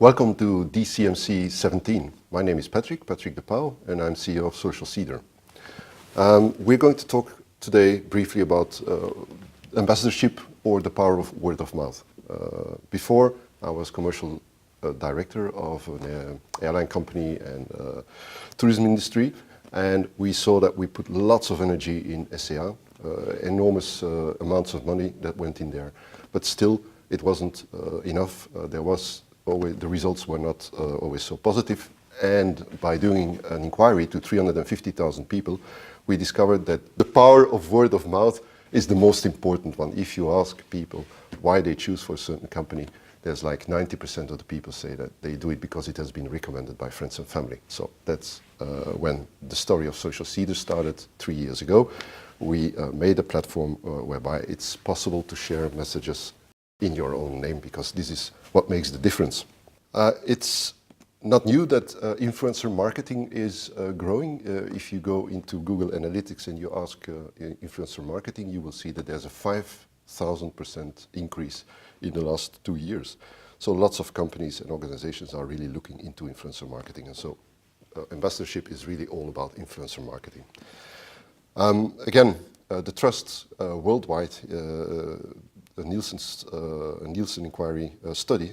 Welcome to DCMC 17. My name is Patrick De Pauw, and I'm CEO of Social Cedar. We're going to talk today briefly about ambassadorship or the power of word of mouth. Before, I was commercial director of an airline company and tourism industry, and we saw that we put lots of energy in SEA, enormous amounts of money that went in there, but still it wasn't enough. The results were not always so positive, and by doing an inquiry to 350,000 people, we discovered that the power of word of mouth is the most important one. If you ask people why they choose for a certain company, there's like 90% of the people say that they do it because it has been recommended by friends and family. So that's when the story of Social Cedar started 3 years ago. We made a platform whereby it's possible to share messages in your own name, because this is what makes the difference. It's not new that influencer marketing is growing. If you go into Google Analytics and you ask influencer marketing, you will see that there's a 5,000% increase in the last 2 years. So lots of companies and organizations are really looking into influencer marketing, and so ambassadorship is really all about influencer marketing. The trust worldwide, a Nielsen inquiry study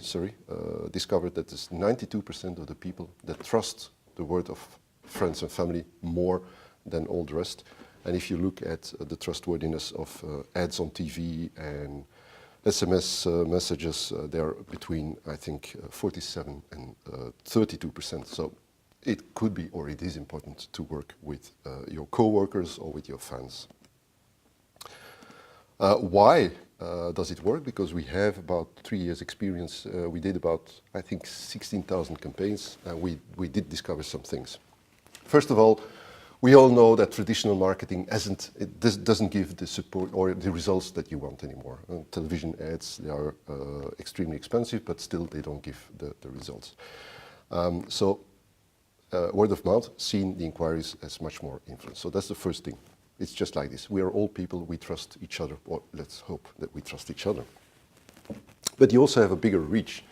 discovered that there's 92% of the people that trust the word of friends and family more than all the rest. And if you look at the trustworthiness of ads on TV and SMS messages, they are between, I think, 47 and 32%. So it could be, or it is important to work with your co-workers or with your fans. Why does it work? Because we have about 3 years experience. We did about, I think, 16,000 campaigns, and we did discover some things. First of all, we all know that traditional marketing doesn't give the support or the results that you want anymore. Television ads, they are extremely expensive, but still they don't give the results. Word of mouth, seeing the inquiries as much more influence. So that's the first thing. It's just like this. We are all people, we trust each other, or let's hope that we trust each other. But you also have a bigger reach.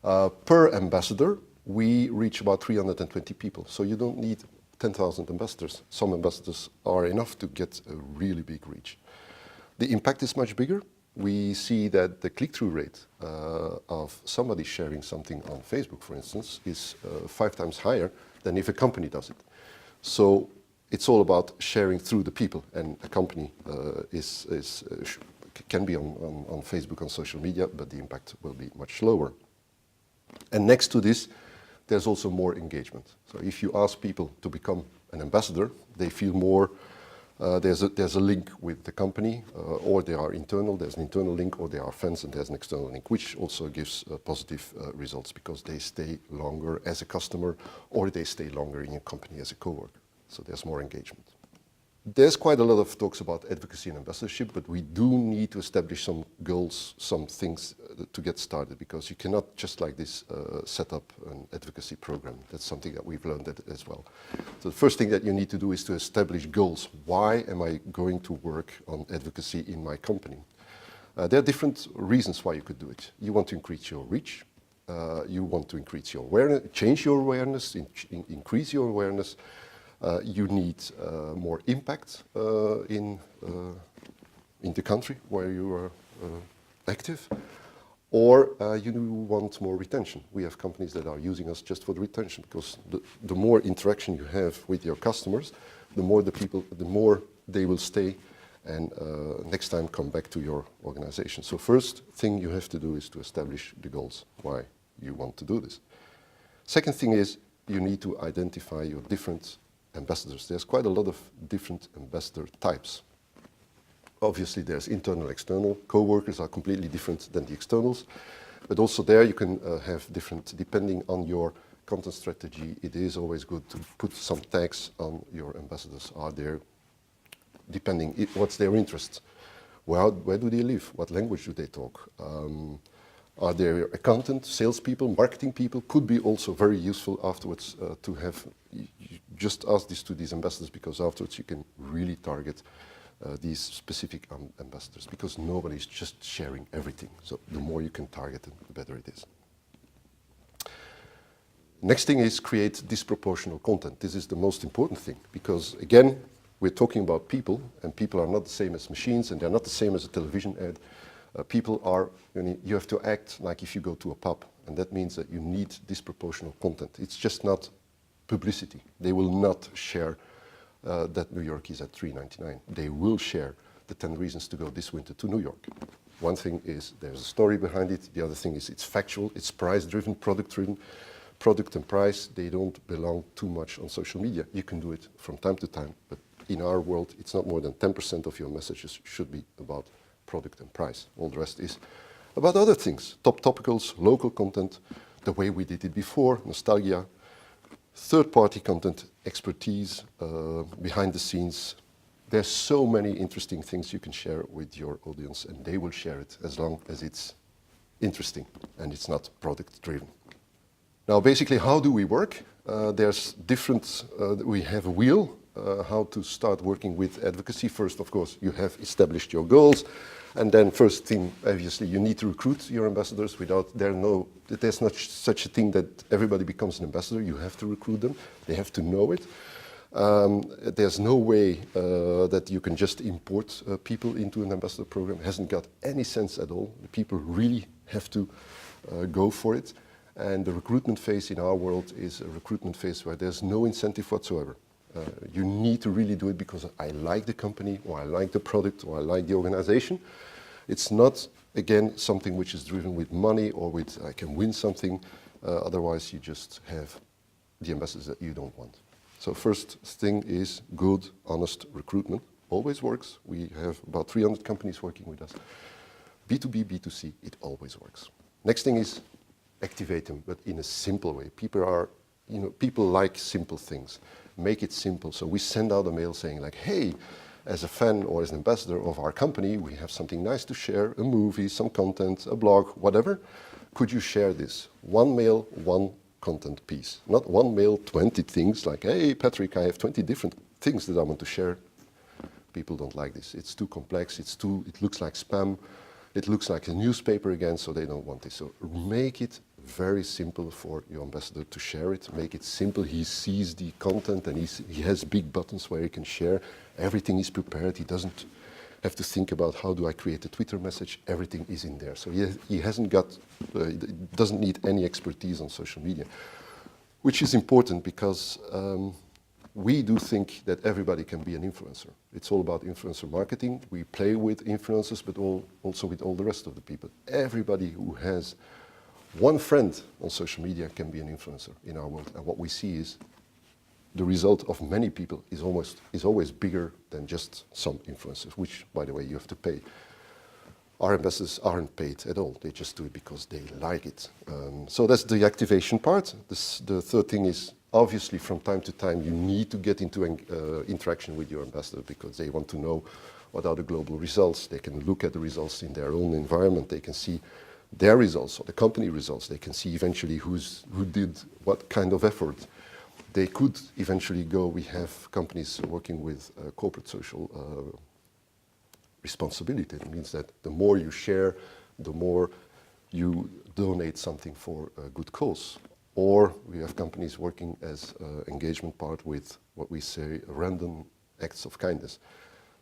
Per ambassador, we reach about 320 people. So you don't need 10,000 ambassadors. Some ambassadors are enough to get a really big reach. The impact is much bigger. We see that the click-through rate of somebody sharing something on Facebook, for instance, is 5 times higher than if a company does it. So it's all about sharing through the people, and a company can be on Facebook, on social media, but the impact will be much lower. And next to this, there's also more engagement. So if you ask people to become an ambassador, they feel more, there's a link with the company, or they are internal, there's an internal link, or they are fans and there's an external link, which also gives positive results because they stay longer as a customer, or they stay longer in your company as a coworker. So there's more engagement. There's quite a lot of talks about advocacy and ambassadorship, but we do need to establish some goals, some things to get started, because you cannot just like this set up an advocacy program. That's something that we've learned as well. So the first thing that you need to do is to establish goals. Why am I going to work on advocacy in my company? There are different reasons why you could do it. You want to increase your reach. You want to increase your awareness, change your awareness, increase your awareness. You need more impact in the country where you are active, or you want more retention. We have companies that are using us just for the retention, because the more interaction you have with your customers, the more they will stay and next time come back to your organization. So first thing you have to do is to establish the goals, why you want to do this. Second thing is you need to identify your different ambassadors. There's quite a lot of different ambassador types. Obviously, there's internal, external. Co-workers are completely different than the externals, but also there you can have different, depending on your content strategy. It is always good to put some tags on your ambassadors. Are there, depending, what's their interest? Where do they live? What language do they talk? Are there accountants, salespeople, marketing people? Could be also very useful afterwards to have. You just ask this to these ambassadors, because afterwards you can really target these specific ambassadors, because nobody's just sharing everything. So the more you can target them, the better it is. Next thing is create disproportional content. This is the most important thing because, again, we're talking about people, and people are not the same as machines, and they're not the same as a television ad. People are, you have to act like if you go to a pub, and that means that you need disproportional content. It's just not publicity. They will not share that New York is at $3.99. They will share the 10 reasons to go this winter to New York. One thing is there's a story behind it. The other thing is it's factual, it's price-driven, product-driven. Product and price, they don't belong too much on social media. You can do it from time to time, but in our world, it's not more than 10% of your messages should be about product and price. All the rest is about other things, top topicals, local content, the way we did it before, nostalgia, third-party content, expertise, behind the scenes. There's so many interesting things you can share with your audience, and they will share it as long as it's interesting and it's not product-driven. Now, basically, how do we work? There's different, we have a wheel, how to start working with advocacy. First, of course, you have established your goals. And then first thing, obviously, you need to recruit your ambassadors. There's not such a thing that everybody becomes an ambassador. You have to recruit them. They have to know it. There's no way that you can just import people into an ambassador program. It hasn't got any sense at all. The people really have to go for it. And the recruitment phase in our world is a recruitment phase where there's no incentive whatsoever. You need to really do it because I like the company, or I like the product, or I like the organization. It's not, again, something which is driven with money or with I can win something. Otherwise, you just have the ambassadors that you don't want. So first thing is good, honest recruitment. Always works. We have about 300 companies working with us. B2B, B2C, it always works. Next thing is activate them, but in a simple way. People like simple things. Make it simple. So we send out a mail saying like, hey, as a fan or as an ambassador of our company, we have something nice to share, a movie, some content, a blog, whatever. Could you share this? One mail, one content piece. Not one mail, 20 things like, hey, Patrick, I have 20 different things that I want to share. People don't like this. It's too complex. It looks like spam. It looks like a newspaper again, so they don't want it. So make it very simple for your ambassador to share it. Make it simple. He sees the content and he has big buttons where he can share. Everything is prepared. He doesn't have to think about how do I create a Twitter message. Everything is in there. So he doesn't need any expertise on social media, which is important because we do think that everybody can be an influencer. It's all about influencer marketing. We play with influencers, but also with all the rest of the people. Everybody who has one friend on social media can be an influencer in our world. And what we see is the result of many people is always bigger than just some influencers, which, by the way, you have to pay. Our ambassadors aren't paid at all. They just do it because they like it. So that's the activation part. The third thing is, obviously, from time to time, you need to get into interaction with your ambassador because they want to know what are the global results. They can look at the results in their own environment. They can see their results or the company results. They can see eventually who did what kind of effort. They could eventually go, we have companies working with corporate social responsibility. It means that the more you share, the more you donate something for a good cause. Or we have companies working as engagement part with what we say random acts of kindness.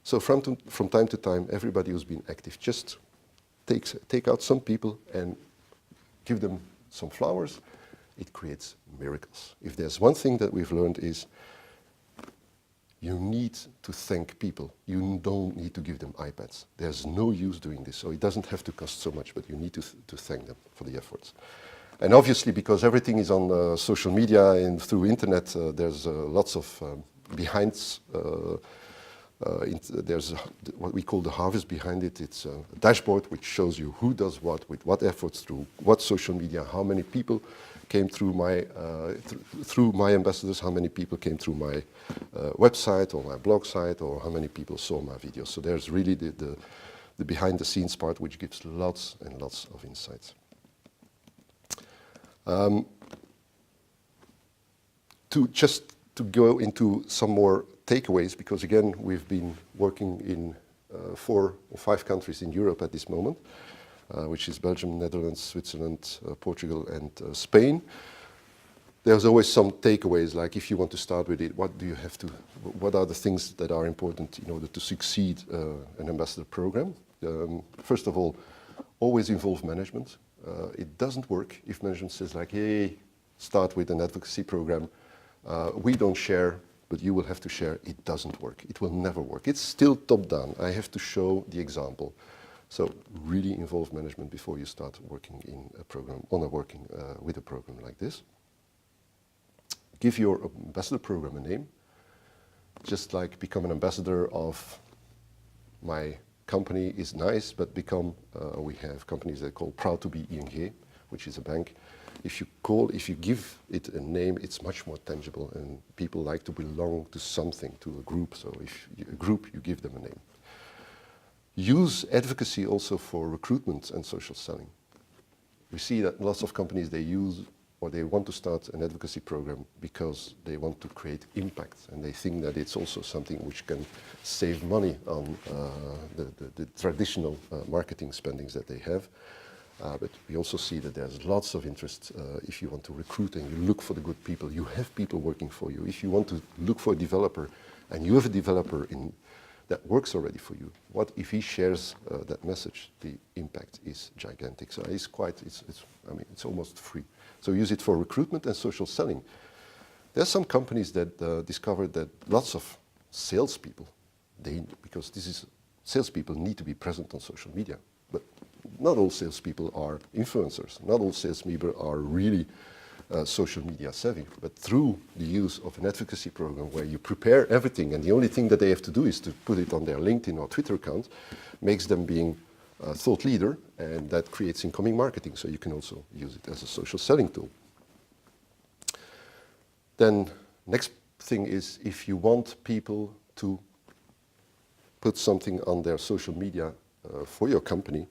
So from time to time, everybody who's been active just take out some people and give them some flowers. It creates miracles. If there's one thing that we've learned is you need to thank people. You don't need to give them iPads. There's no use doing this. So it doesn't have to cost so much, but you need to thank them for the efforts. And obviously, because everything is on social media and through internet, there's lots of behinds. There's what we call the harvest behind it. It's a dashboard which shows you who does what, with what efforts, through what social media, how many people came through my ambassadors, how many people came through my website or my blog site, or how many people saw my videos. So there's really the behind the scenes part, which gives lots and lots of insights. To go into some more takeaways, because again, we've been working in 4 or 5 countries in Europe at this moment, which is Belgium, Netherlands, Switzerland, Portugal, and Spain. There's always some takeaways, like if you want to start with it, what are the things that are important in order to succeed an ambassador program? First of all, always involve management. It doesn't work if management says like, hey, start with an advocacy program. We don't share, but you will have to share. It doesn't work. It will never work. It's still top-down. I have to show the example. So really involve management before you start working in a program, with a program like this. Give your ambassador program a name. Just like become an ambassador of my company is nice, but we have companies that call Proud to be ING, which is a bank. If you give it a name, it's much more tangible, and people like to belong to something, to a group. So if a group, you give them a name. Use advocacy also for recruitment and social selling. We see that lots of companies, they want to start an advocacy program because they want to create impact, and they think that it's also something which can save money on the traditional marketing spendings that they have. But we also see that there's lots of interest if you want to recruit and you look for the good people. You have people working for you. If you want to look for a developer and you have a developer that works already for you, what if he shares that message? The impact is gigantic. So it's almost free. So use it for recruitment and social selling. There are some companies that discovered that lots of salespeople, salespeople need to be present on social media, but not all salespeople are influencers. Not all salespeople are really social media savvy, but through the use of an advocacy program where you prepare everything and the only thing that they have to do is to put it on their LinkedIn or Twitter account, makes them being a thought leader, and that creates incoming marketing, so you can also use it as a social selling tool. Then next thing is, if you want people to put something on their social media for your company,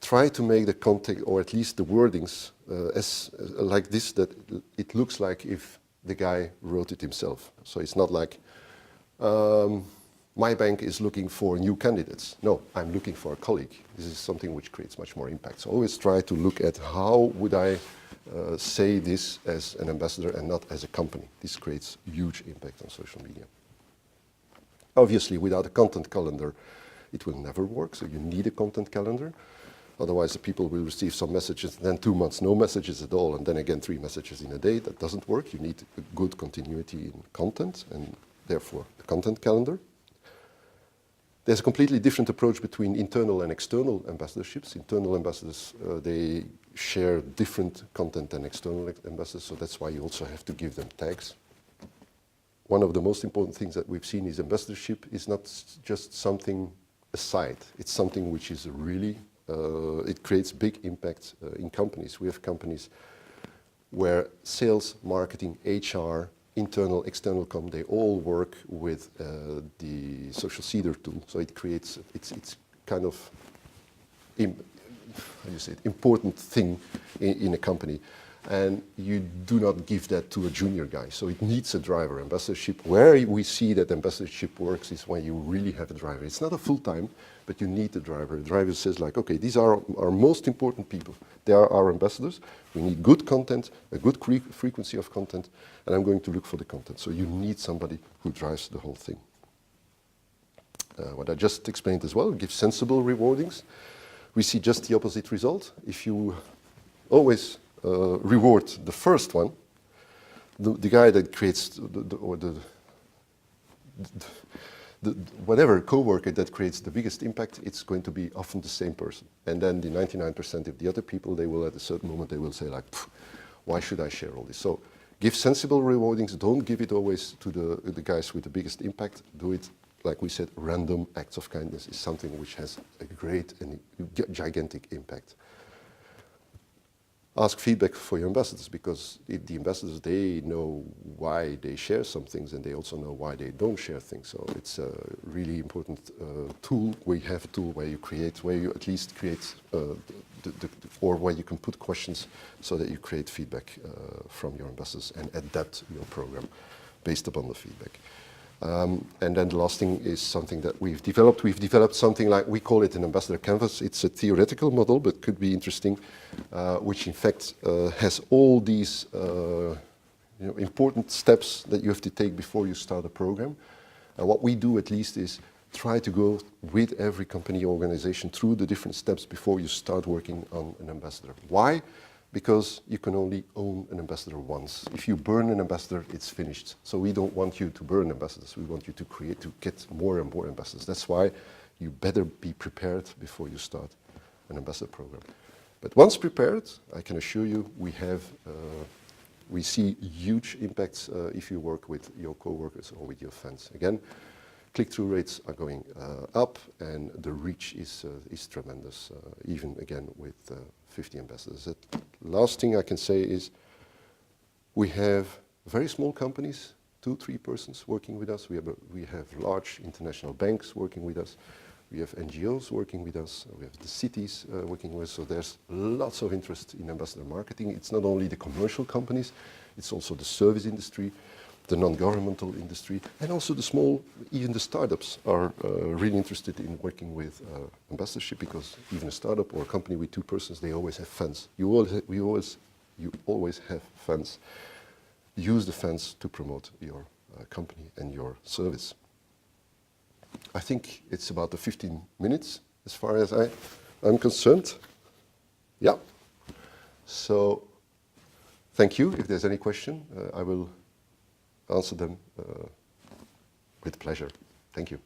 try to make the content, or at least the wordings, like this, that it looks like if the guy wrote it himself. So it's not like, my bank is looking for new candidates. No, I'm looking for a colleague. This is something which creates much more impact. So always try to look at how would I say this as an ambassador and not as a company. This creates huge impact on social media. Obviously, without a content calendar, it will never work, so you need a content calendar. Otherwise, the people will receive some messages, then 2 months, no messages at all, and then again 3 messages in a day. That doesn't work. You need a good continuity in content, and therefore the content calendar. There's a completely different approach between internal and external ambassadorships. Internal ambassadors, they share different content than external ambassadors, so that's why you also have to give them tags. One of the most important things that we've seen is ambassadorship is not just something aside. It's something which is really, it creates big impact in companies. We have companies where sales, marketing, HR, internal, external they all work with the social seeder tool. So it creates, it's kind of, important thing in a company. And you do not give that to a junior guy. So it needs a driver. Ambassadorship, where we see that ambassadorship works is when you really have a driver. It's not a full-time, but you need a driver. The driver says like, okay, these are our most important people. They are our ambassadors. We need good content, a good frequency of content, and I'm going to look for the content. So you need somebody who drives the whole thing. What I just explained as well, give sensible rewardings. We see just the opposite result. If you always reward the first one, the guy that creates whatever coworker that creates the biggest impact, it's going to be often the same person. And then the 99% of the other people, they will at a certain moment, they will say like, why should I share all this? So give sensible rewardings. Don't give it always to the guys with the biggest impact. Do it, like we said, random acts of kindness is something which has a great and gigantic impact. Ask feedback for your ambassadors, because the ambassadors, they know why they share some things, and they also know why they don't share things. So it's a really important tool. We have a tool where you at least create, or where you can put questions so that you create feedback from your ambassadors and adapt your program based upon the feedback. And then the last thing is something that we've developed. We've developed something like, we call it an ambassador canvas. It's a theoretical model, but could be interesting, which in fact has all these important steps that you have to take before you start a program. And what we do at least is try to go with every company organization through the different steps before you start working on an ambassador. Why? Because you can only own an ambassador once. If you burn an ambassador, it's finished. So we don't want you to burn ambassadors. We want you to get more and more ambassadors. That's why you better be prepared before you start an ambassador program. But once prepared, I can assure you, we see huge impacts if you work with your coworkers or with your fans. Again, click-through rates are going up, and the reach is tremendous, even again with 50 ambassadors. The last thing I can say is we have very small companies, 2-3 persons working with us. We have large international banks working with us. We have NGOs working with us. We have the cities working with us. So there's lots of interest in ambassador marketing. It's not only the commercial companies, it's also the service industry, the non-governmental industry, and also the small, even the startups are really interested in working with ambassadorship, because even a startup or a company with 2 persons, they always have fans. You always have fans. Use the fans to promote your company and your service. I think it's about the 15 minutes as far as I'm concerned. Yeah. So thank you. If there's any question, I will answer them with pleasure. Thank you.